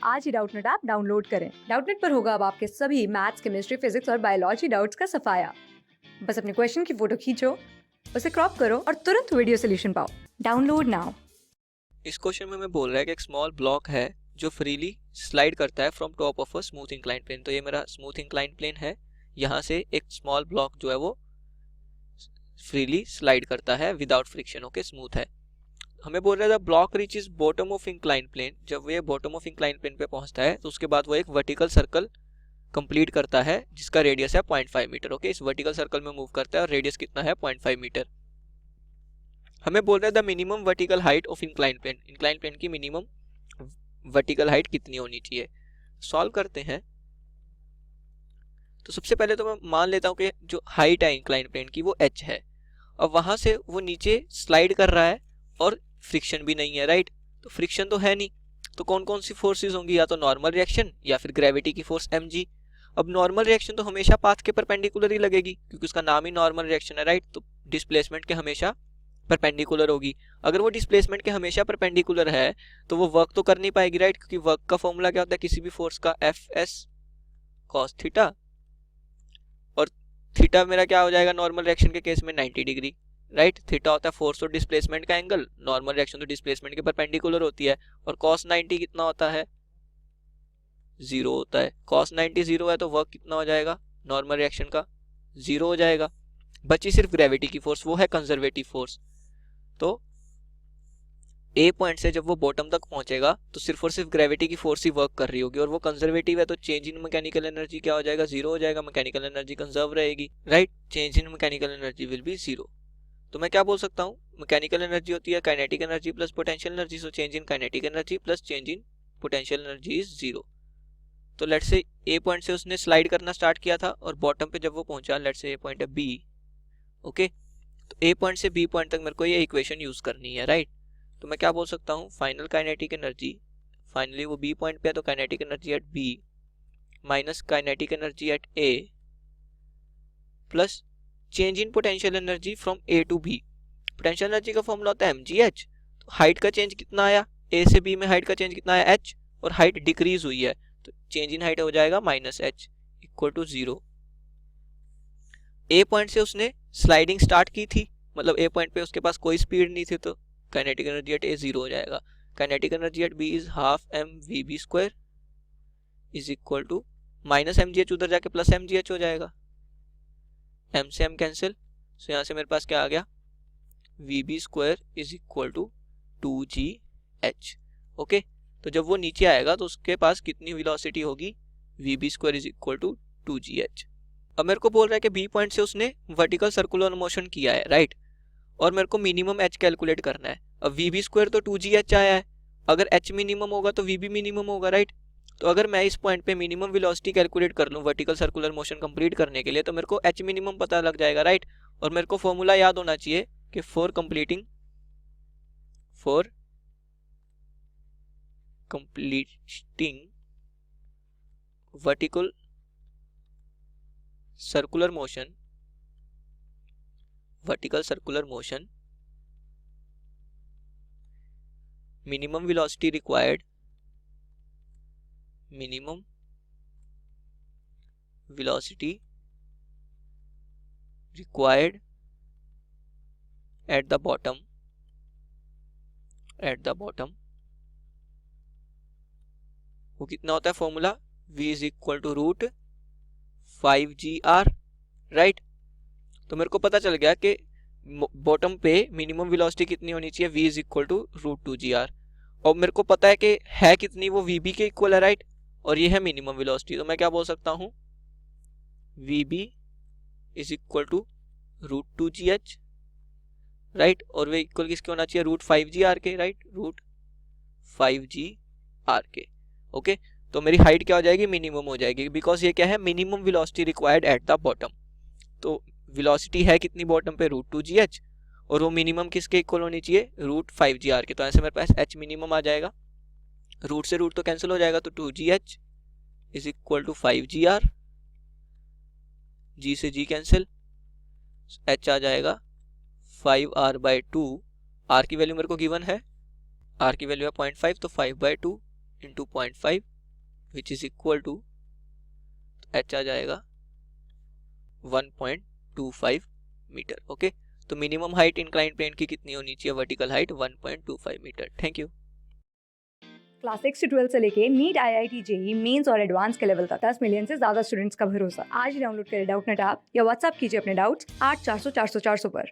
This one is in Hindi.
आज ही डाउटनेट ऐप डाउनलोड करें। डाउटनेट पर होगा अब आपके सभी मैथ्स, केमिस्ट्री, फिजिक्स और बायोलॉजी डाउट्स का सफाया। बस अपने क्वेश्चन की फोटो खींचो, उसे क्रॉप करो और तुरंत वीडियो सोल्यूशन पाओ। Download now. इस क्वेश्चन में हमें बोल रहा है कि एक स्मॉल ब्लॉक है जो फ्रीली स्लाइड करता है from top of a smooth inclined plane. तो ये मेरा स्मूथ इंक्लाइंड प्लेन है, यहाँ से एक स्मॉल ब्लॉक जो है वो फ्रीली स्लाइड करता है विदाउट फ्रिक्शन। ओके, स्मूथ है। हमें बोल रहा है block reaches bottom of inclined plane. जब ये बॉटम ऑफ इंक्लाइंड प्लेन पे पहुंचता है तो उसके बाद वो एक वर्टिकल सर्कल कंप्लीट करता है जिसका रेडियस है 0.5 मीटर। ओके, इस वर्टिकल सर्कल में मूव करता है और रेडियस कितना है 0.5 मीटर। हमें बोल रहा है the minimum vertical height of inclined plane. Inclined plane की मिनिमम वर्टिकल हाइट कितनी होनी चाहिए। सॉल्व करते हैं। तो सबसे पहले तो मैं मान लेता हूं कि जो हाइट है इंक्लाइंड प्लेन की वो h है। अब वहां से वो नीचे स्लाइड कर रहा है और फ्रिक्शन भी नहीं है, राइट। तो फ्रिक्शन तो है नहीं, तो कौन कौन सी फोर्सेस होंगी, या तो नॉर्मल रिएक्शन या फिर ग्रेविटी की फोर्स mg। अब नॉर्मल रिएक्शन तो हमेशा पाथ के परपेंडिकुलर ही लगेगी क्योंकि उसका नाम ही नॉर्मल रिएक्शन है, राइट। तो डिस्प्लेसमेंट के हमेशा परपेंडिकुलर होगी। अगर वो डिस्प्लेसमेंट के हमेशा परपेंडिकुलर है तो वो वर्क तो कर नहीं पाएगी, राइट, क्योंकि वर्क का फॉर्मूला क्या होता है किसी भी फोर्स का, Fs cos थीटा, और थीटा मेरा क्या हो जाएगा नॉर्मल रिएक्शन के केस में 90 डिग्री, राइट। थीटा होता है फोर्स और डिस्प्लेसमेंट का एंगल, नॉर्मल रिएक्शन तो डिस्प्लेसमेंट के परपेंडिकुलर होती है। और cos 90 कितना होता है, 0 होता है। cos 90 0 है तो वर्क कितना हो जाएगा नॉर्मल रिएक्शन का, 0 हो जाएगा। बची सिर्फ ग्रेविटी की फोर्स, वो है कंजर्वेटिव फोर्स। तो ए पॉइंट से जब वो बॉटम तक पहुंचेगा तो सिर्फ और सिर्फ ग्रेविटी की फोर्स ही वर्क कर रही होगी और वो कंजर्वेटिव है, तो चेंज इन मैकेनिकल एनर्जी क्या हो जाएगा, 0 हो जाएगा। मैकेनिकल एनर्जी कंजर्व रहेगी, right. Change in mechanical energy will be 0। तो मैं क्या बोल सकता हूँ, मैकेनिकल एनर्जी होती है kinetic energy plus potential energy. So change in kinetic energy plus change in potential energy is 0। तो लेट से ए पॉइंट से उसने स्लाइड करना स्टार्ट किया था और बॉटम पे जब वो पहुंचा, लेट से ए पॉइंट है बी। ओके, तो ए पॉइंट से बी पॉइंट तक मेरे को ये इक्वेशन यूज करनी है, राइट। तो मैं क्या बोल सकता हूँ, फाइनल काइनेटिक एनर्जी, फाइनली वो बी पॉइंट पे है तो kinetic energy at B minus kinetic energy at A plus change in potential energy from A to B. Potential energy का फॉर्मूला होता है mgh। तो हाइट का चेंज कितना आया, ए से बी में हाइट का चेंज कितना आया h, और हाइट डिक्रीज हुई है तो चेंज इन हाइट हो जाएगा minus h equal to 0। A point से उसने स्लाइडिंग स्टार्ट की थी, मतलब ए पॉइंट पे उसके पास कोई स्पीड नहीं थी, तो काइनेटिक एनर्जी एट ए 0 हो जाएगा। Kinetic energy at B is half mvb square is equal to minus mgh, उधर जाके प्लस mgh हो जाएगा, m से m कैंसिल। सो यहाँ से मेरे पास क्या आ गया, vb square is equal to 2gh। Okay, तो जब वो नीचे आएगा तो उसके पास कितनी वेलोसिटी होगी, vb square is equal to 2gh। अब मेरे को बोल रहा है कि बी पॉइंट से उसने वर्टिकल सर्कुलर मोशन किया है, राइट, और मेरे को मिनिमम h कैलकुलेट करना है। अब vb स्क्वायर तो 2gh आया है, अगर h मिनिमम होगा तो vb मिनिमम होगा, राइट। तो अगर मैं इस पॉइंट पे मिनिमम वेलोसिटी कैलकुलेट कर लूँ वर्टिकल सर्कुलर मोशन कंप्लीट करने के लिए तो मेरे को h मिनिमम पता लग जाएगा, राइट। और मेरे को फॉर्मूला याद होना चाहिए कि for completing vertical circular motion minimum velocity required at the bottom वो कितना होता है formula, v is equal to root 5gr, right. तो मेरे को पता चल गया कि बॉटम पे मिनिमम वेलोसिटी कितनी होनी चाहिए, v is equal to root 2gr, और मेरे को पता है कि है कितनी, वो vb के इक्वल है, राइट, और ये है मिनिमम वेलोसिटी। तो मैं क्या बोल सकता हूँ, vb is equal to root 2gh, right, और वे इक्वल किसके होना चाहिए, रूट 5gr के, राइट, रूट 5gr के। ओके, तो मेरी हाइट क्या हो जाएगी, मिनिमम हो जाएगी, बिकॉज ये क्या है, minimum velocity required at the bottom. तो वेलोसिटी है कितनी बॉटम पे, रूट 2gh, और वो मिनिमम किसके इक्वल होनी चाहिए, रूट 5gr के। तो ऐसे मेरे पास h मिनिमम आ जाएगा, रूट से रूट तो कैंसिल हो जाएगा, तो 2gh is equal to 5gr, g से g कैंसिल, h आ जाएगा 5r/2। r की वैल्यू मेरे को गिवन है, r की वैल्यू है 0.5, तो 5/2 into 0.5 which is equal to, H आ जाएगा 1.25 मीटर। ओके, तो मिनिमम हाइट इंक्लाइन प्लेन की कितनी होनी चाहिए? Vertical height 1.25 metre. Thank you. Class 6 से 12 से लेके नीट, IIT, जेई मेंस और एडवांस के लेवल तक 10 मिलियन से ज्यादा स्टूडेंट्स का भरोसा। आज ही डाउनलोड करें डाउटनेट ऐप या व्हाट्सएप कीजिए अपने डाउट्स 8400 400 400 पर।